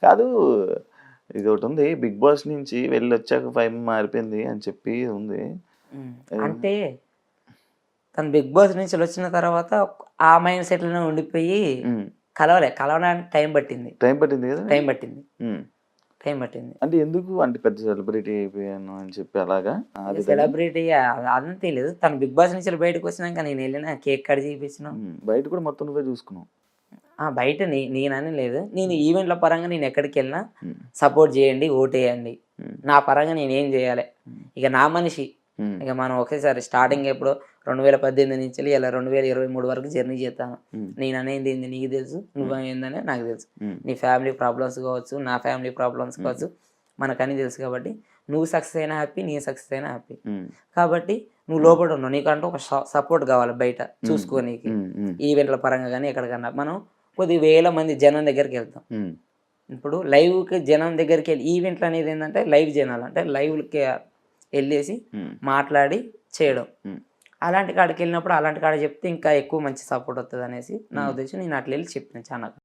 కాదు ఇది ఒకటి ఉంది 'బిగ్ బాస్' నుంచి వెళ్ళొచ్చాక 5 మారిపోయింది అని చెప్పి ఉంది. అంటే తను 'బిగ్ బాస్' నుంచి వచ్చిన తర్వాత ఆ మైండ్ సెట్‌లోనే ఉండిపోయి కలవడానికి టైం పట్టింది. టైం పట్టింది కదా! టైం పట్టింది. హ్మ్. టైం పట్టింది. అంటే ఎందుకు? అంటే పెద్ద సెలబ్రిటీ అయిపోయాను అని చెప్పి అలాగా? ఆ విధంగా? సెలబ్రిటీ అదంతా లేదు. తను 'బిగ్ బాస్' నుంచి బయటకొచ్చినాక నేనెళ్ళిన కేక్ కట్ చేపించినాం. బయట కూడా మొత్తం నువ్వే చూసుకున్నావు. బయట నేనని లేదు. నేను ఈవెంట్‌ల పరంగా నేనెక్కడికెళ్ళినా హ్మ్. సపోర్ట్ చేయండి, ఓటేయండి. హ్మ్. నా పరంగా నేనేం చేయాలే. ఇక నా మనిషి. ఇక మనం ఒకేసారి స్టార్టింగ్ ఎప్పుడో 2018 నుంచెల్లి ఇలా 2023 వరకు జర్నీ చేత్తాను. నేననేది ఏంది నీకు తెలుసు. నువ్వేందనేది నాకు తెలుసు. నీ ఫ్యామిలీ ప్రాబ్లమ్స్ కావచ్చు, నా ఫ్యామిలీ ప్రాబ్లమ్స్ కావచ్చు, మనకన్నీ తెలుసు కాబట్టి నువ్వు సక్సెస్ అయినా హ్యాపీ, నేను సక్సెస్ అయినా హ్యాపీ. కాబట్టి నువ్వు లోపట ఉన్నావు. నీకంటూ ఒక సపోర్ట్ కావాలి బయట చూసుకోనీకి. ఈవెంట్‌ల పరంగా గానీ ఎక్కడికన్నా. మనం కొద్ది వేల మంది జనం దగ్గరికెళ్తాం. ఇప్పుడు లైవ్‌కి జనం దగ్గరికెళ్ళి ఈవెంట్‌లనేది ఏందంటే లైవ్ జనాలు. అంటే లైవ్‌కి ఎళ్ళేసి మాట్లాడి చేయడం. అలాంటి కాడికెళ్ళినప్పుడు అలాంటి కాడ చెప్తే ఇంకా ఎక్కువ మంచి సపోర్ట్ వస్తదనేసి నా ఉద్దేశం. నేను అట్లెళ్ళి చెప్పిన చానా.